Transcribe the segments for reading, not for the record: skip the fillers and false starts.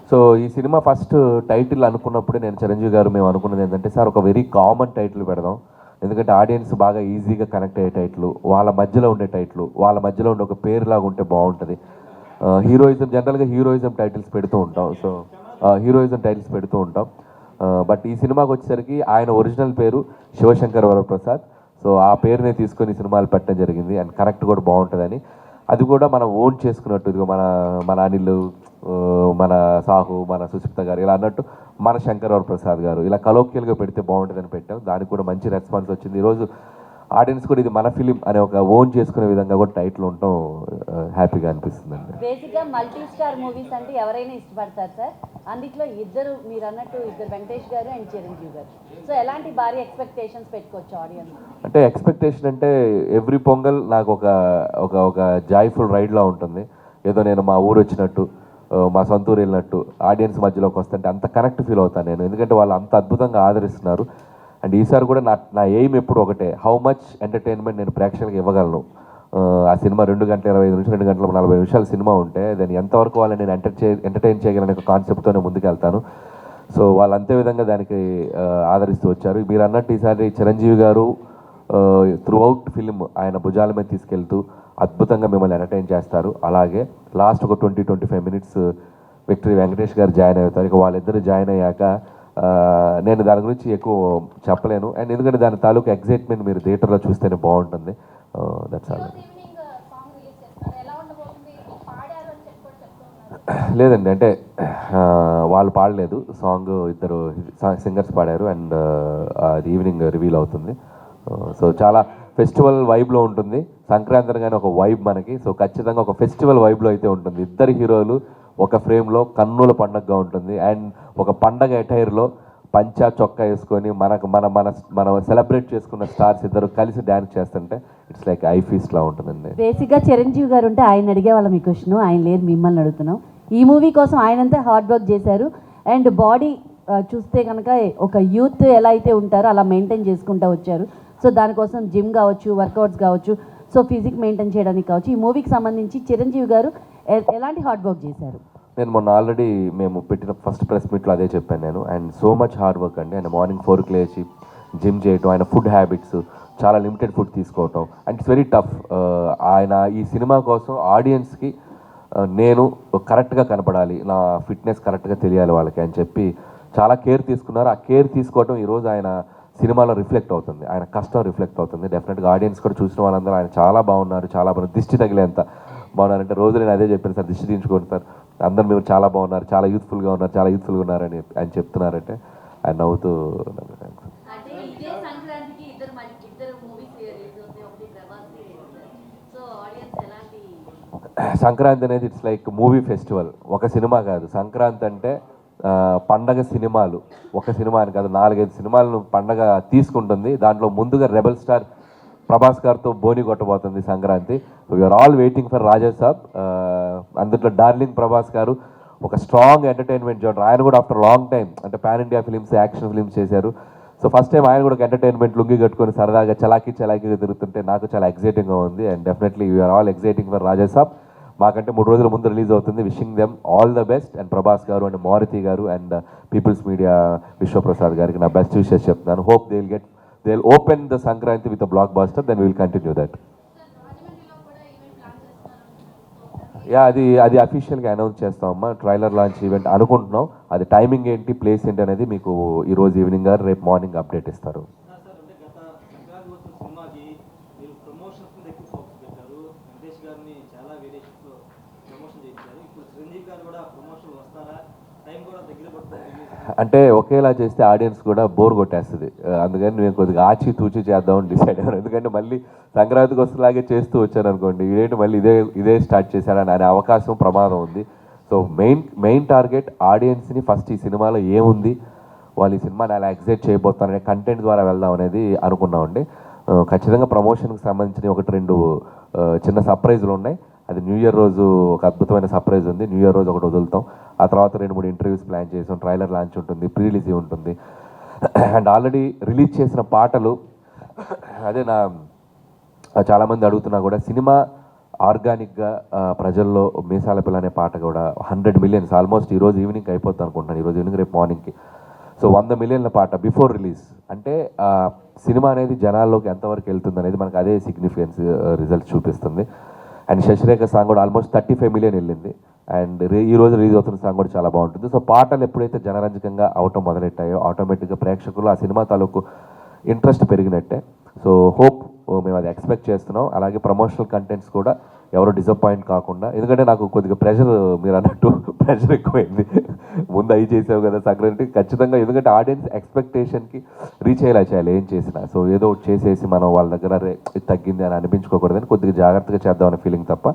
So ఈ cinema first title అనుకున్నప్పుడే నేను చిరంజీవి గారు మేము అనుకున్నది ఏంటంటే సార్ ఒక వెరీ కామన్ టైటిల్ పెడదాం, ఎందుకంటే ఆడియన్స్ బాగా ఈజీగా కనెక్ట్ అయ్యే టైటిల్, వాళ్ళ మధ్యలో ఉండే టైటిల్, వాళ్ళ మధ్యలో ఉండే ఒక పేరులాగా ఉంటే బాగుంటుంది. హీరోయిజం జనరల్గా హీరోయిజం టైటిల్స్ పెడుతూ ఉంటాం, సో హీరోయిజం టైటిల్స్ పెడుతూ ఉంటాం. బట్ ఈ సినిమాకి వచ్చేసరికి ఆయన ఒరిజినల్ పేరు శివశంకర్ వరప్రసాద్. సో ఆ పేరునే తీసుకొని సినిమాలు పెట్టడం జరిగింది అండ్ కరెక్ట్ కూడా బాగుంటుందని. అది కూడా మనం ఓన్ చేసుకున్నట్టు, ఇదిగో మన మన అనిల్, మన సాహు, మన సుచిప్త గారు ఇలా అన్నట్టు మన శంకర్ వరప్రసాద్ గారు ఇలా కలోక్యల్గా పెడితే బాగుంటుందని పెట్టాం. దానికి కూడా మంచి రెస్పాన్స్ వచ్చింది. ఈరోజు ఆడియన్స్ కూడా ఇది మన ఫిలిం అనే ఒక ఓన్ చేసుకునే విధంగా కూడా టైటిల్ ఉండటం హ్యాపీగా అనిపిస్తుంది అండి. బేసిక్గా మల్టీ స్టార్ మూవీస్ అంటే ఎవరైనా ఇష్టపడతారు సార్. అందులో ఇద్దరు మీరు అన్నట్టు ఇద్దరు వెంకటేష్ గారు అండ్ చిరంజీవి గారు. సో ఎలాంటి భారీ ఎక్స్పెక్టేషన్స్ పెట్టుకోవచ్చు ఆడియన్స్? అంటే ఎక్స్పెక్టేషన్ అంటే ఎవ్రీ పొంగల్ నాకు ఒక ఒక ఒక జాయ్ఫుల్ రైడ్లా ఉంటుంది. ఏదో నేను మా ఊరు వచ్చినట్టు, మా సొంత ఊరు వెళ్ళినట్టు ఆడియన్స్ మధ్యలోకి వస్తుంటే అంత కనెక్ట్ ఫీల్ అవుతాను నేను, ఎందుకంటే వాళ్ళు అంత అద్భుతంగా ఆదరిస్తున్నారు. అండ్ ఈసారి కూడా నా ఎయిమ్ ఎప్పుడు ఒకటే, హౌ మచ్ ఎంటర్టైన్మెంట్ నేను ప్రేక్షకులకు ఇవ్వగలను. ఆ సినిమా 2 గంటల 25 నిమిషాలు 2 గంటల 40 నిమిషాల సినిమా ఉంటే దాన్ని ఎంతవరకు వాళ్ళని నేను ఎంటర్టైన్ చేయగలనే ఒక కాన్సెప్ట్తోనే ముందుకు వెళ్తాను. సో వాళ్ళు అంతే విధంగా దానికి ఆదరిస్తూ వచ్చారు. మీరు అన్నట్టు ఈసారి చిరంజీవి గారు త్రూ అవుట్ ఫిలిం ఆయన భుజాల మీద తీసుకెళ్తూ అద్భుతంగా మిమ్మల్ని ఎంటర్టైన్ చేస్తారు. అలాగే లాస్ట్ ఒక 20-25 మినిట్స్ విక్టరీ వెంకటేష్ గారు జాయిన్ అవుతారు. ఇక వాళ్ళిద్దరు జాయిన్ అయ్యాక నేను దాని గురించి ఎక్కువ చెప్పలేను. అండ్ ఎందుకంటే దాని తాలూకు ఎగ్జైట్మెంట్ మీరు థియేటర్లో చూస్తేనే బాగుంటుంది. That's all. లేదండి, అంటే వాళ్ళు పాడలేదు సాంగ్, ఇద్దరు సింగర్స్ పాడారు అండ్ అది ఈవినింగ్ రివీల్ అవుతుంది. సో చాలా ఫెస్టివల్ వైబ్లో ఉంటుంది. సంక్రాంతి అనగానే ఒక వైబ్ మనకి, సో ఖచ్చితంగా ఒక ఫెస్టివల్ వైబ్లో అయితే ఉంటుంది. ఇద్దరు హీరోలు ఒక ఫ్రేమ్లో కన్నుల పండగగా ఉంటుంది. అండ్ ఒక పండగ అటైర్లో పంచా చొక్కా వేసుకొని మనం సెలబ్రేట్ చేసుకున్న స్టార్స్ ఇద్దరు కలిసి డ్యాన్స్ చేస్తుంటే ఇట్స్ లైక్ ఐ ఫీస్ట్లా ఉంటుందండి. బేసిక్గా చిరంజీవి గారు ఉంటే ఆయన అడిగే వాళ్ళం ఈ క్వశ్చన్, ఆయన లేరు మిమ్మల్ని అడుగుతున్నాం. ఈ మూవీ కోసం ఆయనంతా హార్డ్ వర్క్ చేశారు. అండ్ బాడీ చూస్తే కనుక ఒక యూత్ ఎలా అయితే ఉంటారో అలా మెయింటైన్ చేసుకుంటూ వచ్చారు. సో దానికోసం జిమ్ కావచ్చు, వర్కౌట్స్ కావచ్చు, సో ఫిజిక్ మెయింటైన్ చేయడానికి కావచ్చు. ఈ మూవీకి సంబంధించి చిరంజీవి గారు ఎలాంటి హార్డ్ వర్క్ చేశారు? నేను మొన్న ఆల్రెడీ మేము పెట్టిన ఫస్ట్ ప్రెస్ మీట్లో అదే చెప్పాను నేను. And so much hard work అండి. ఆయన మార్నింగ్ 4కి లేచి జిమ్ చేయటం, ఆయన ఫుడ్ హ్యాబిట్స్ చాలా లిమిటెడ్ ఫుడ్ తీసుకోవటం అండ్ ఇట్స్ వెరీ టఫ్. ఆయన ఈ సినిమా కోసం ఆడియన్స్కి నేను కరెక్ట్గా కనపడాలి, నా ఫిట్నెస్ కరెక్ట్గా తెలియాలి వాళ్ళకి అని చెప్పి చాలా కేర్ తీసుకున్నారు. ఆ కేర్ తీసుకోవటం ఈరోజు ఆయన సినిమాలో రిఫ్లెక్ట్ అవుతుంది, ఆయన కష్టం రిఫ్లెక్ట్ అవుతుంది. డెఫినెట్గా ఆడియన్స్ కూడా చూసిన వాళ్ళందరూ ఆయన చాలా బాగున్నారు, చాలా బాగున్నారు, దిష్టి తగిలేంత బాగున్నారంటే రోజు నేను అదే చెప్పాను సార్, దిష్టి తీయించుకోండి సార్, అందరు మీరు చాలా బాగున్నారు, చాలా యూత్ఫుల్గా ఉన్నారు, చాలా యూత్ఫుల్గా ఉన్నారని ఆయన చెప్తున్నారంటే ఆయన నవ్వుతూ. సంక్రాంతి అనేది ఇట్స్ లైక్ మూవీ ఫెస్టివల్, ఒక సినిమా కాదు. సంక్రాంతి అంటే పండగ సినిమాలు, ఒక సినిమా అని కాదు 4-5 సినిమాలను పండగ తీసుకుంటుంది. దాంట్లో ముందుగా రెబల్ స్టార్ ప్రభాస్ గారితో బోని కొట్టబోతుంది Sankranti. We're all waiting for Raja Saab. అందులో డార్లింగ్ ప్రభాస్ గారు ఒక స్ట్రాంగ్ ఎంటర్టైన్మెంట్ జోనర్. ఆయన కూడా ఆఫ్టర్ లాంగ్ టైం అంటే pan India films, action films చేశారు. సో ఫస్ట్ టైం ఆయన కూడా ఒక ఎంటర్టైన్మెంట్ లుంగి కట్టుకొని సరదాగా చలాకీగా తిరుగుతుంటే నాకు చాలా ఎక్సైటింగ్గా ఉంది. And definitely we're all exciting for Raja Saab. మాకంటే 3 రోజుల ముందు రిలీజ్ అవుతుంది. Wishing them all the best. And Prabhas గారు అండ్ మారుతి గారు అండ్ పీపుల్స్ మీడియా విశ్వప్రసాద్ గారికి నా బెస్ట్ విషెస్ చెప్తున్నాను. Hope they'll open the Sankranti with a blockbuster, then we will continue that. అది అఫీషియల్గా అనౌన్స్ చేస్తామమ్మా. ట్రైలర్ లాంచ్ ఈవెంట్ అనుకుంటున్నాం. అది టైమింగ్ ఏంటి, ప్లేస్ ఏంటి అనేది మీకు ఈరోజు ఈవినింగ్ గారు రేపు మార్నింగ్ అప్డేట్ ఇస్తారు. అంటే ఒకేలా చేస్తే ఆడియన్స్ కూడా బోర్ కొట్టేస్తుంది. అందుకని నేను కొద్దిగా ఆచితూచి చేద్దామని డిసైడ్ అయ్యాను. ఎందుకంటే మళ్ళీ సంక్రాంతికి వస్తులాగే చేస్తూ వచ్చాను అనుకోండి, ఇదేంటి మళ్ళీ ఇదే స్టార్ట్ చేశారని అనే అవకాశం ప్రమాదం ఉంది. సో మెయిన్ టార్గెట్ ఆడియన్స్ని ఫస్ట్ ఈ సినిమాలో ఏముంది, వాళ్ళు ఈ సినిమాని అలా ఎగ్జైట్ చేయబోతారనే కంటెంట్ ద్వారా వెళ్దాం అనేది అనుకున్నామండి. ఖచ్చితంగా ప్రమోషన్కి సంబంధించిన 1-2 చిన్న సర్ప్రైజులు ఉన్నాయి. అది న్యూ ఇయర్ రోజు ఒక అద్భుతమైన సర్ప్రైజ్ ఉంది. న్యూ ఇయర్ రోజు ఒకటి వదులుతాం. ఆ తర్వాత 2-3 ఇంటర్వ్యూస్ ప్లాన్ చేసాం. ట్రైలర్ లాంచ్ ఉంటుంది, ప్రీ రిలీజ్ ఉంటుంది. అండ్ ఆల్రెడీ రిలీజ్ చేసిన పాటలు, అదే చాలామంది అడుగుతున్నా కూడా సినిమా ఆర్గానిక్గా ప్రజల్లో మీసాల పిల్ల అనే పాట కూడా 100 మిలియన్స్ ఆల్మోస్ట్ ఈరోజు ఈవినింగ్ అయిపోతుంది అనుకుంటున్నాను, ఈరోజు ఈవినింగ్ రేపు మార్నింగ్కి. సో 100 మిలియన్ల పాట బిఫోర్ రిలీజ్ అంటే సినిమా అనేది జనాల్లోకి ఎంతవరకు వెళ్తుంది అనేది మనకు అదే సిగ్నిఫికెన్స్ రిజల్ట్ చూపిస్తుంది. అండ్ శశిరేఖ సాంగ్ కూడా ఆల్మోస్ట్ 35 మిలియన్ వెళ్ళింది. అండ్ ఈ రోజు రిలీజ్ అవుతున్న సాంగ్ కూడా చాలా బాగుంటుంది. సో పాటలు ఎప్పుడైతే జనరంజకంగా అవటం మొదలెట్టాయో ఆటోమేటిక్గా ప్రేక్షకులు ఆ సినిమా తాలూకు ఇంట్రెస్ట్ పెరిగినట్టే. సో హోప్ మేము అది ఎక్స్పెక్ట్ చేస్తున్నాం. అలాగే ప్రమోషనల్ కంటెంట్స్ కూడా ఎవరు డిసప్పాయింట్ కాకుండా, ఎందుకంటే నాకు కొద్దిగా ప్రెషర్, మీరు అన్నట్టు ప్రెషర్ ఎక్కువైంది. ముందు అవి చేసావు కదా సంక్రాంతి, ఖచ్చితంగా ఎందుకంటే ఆడియన్స్ ఎక్స్పెక్టేషన్కి రీచ్ అయ్యేలా చేయాలి ఏం చేసినా. సో ఏదో ఒకటి చేసేసి మనం వాళ్ళ దగ్గర ఇది తగ్గింది అని అనిపించుకోకూడదని కొద్దిగా జాగ్రత్తగా చేద్దామనే ఫీలింగ్ తప్ప,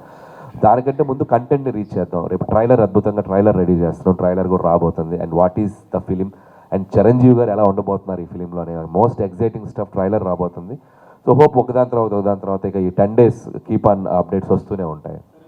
దానికంటే ముందు కంటెంట్ని రీచ్ చేద్దాం. రేపు ట్రైలర్ అద్భుతంగా ట్రైలర్ రెడీ చేస్తున్నాం, ట్రైలర్ కూడా రాబోతుంది. And what is the film and Chiranjeevi గారు ఎలా ఉండబోతున్నారు ఈ ఫిలింలో అనే మోస్ట్ ఎగ్జైటింగ్ స్టఫ్ ట్రైలర్ రాబోతుంది. సో హోప్ ఒకదాని తర్వాత ఇక ఈ 10 days కీప్ ఆన్ అప్డేట్స్ వస్తూనే ఉంటాయి.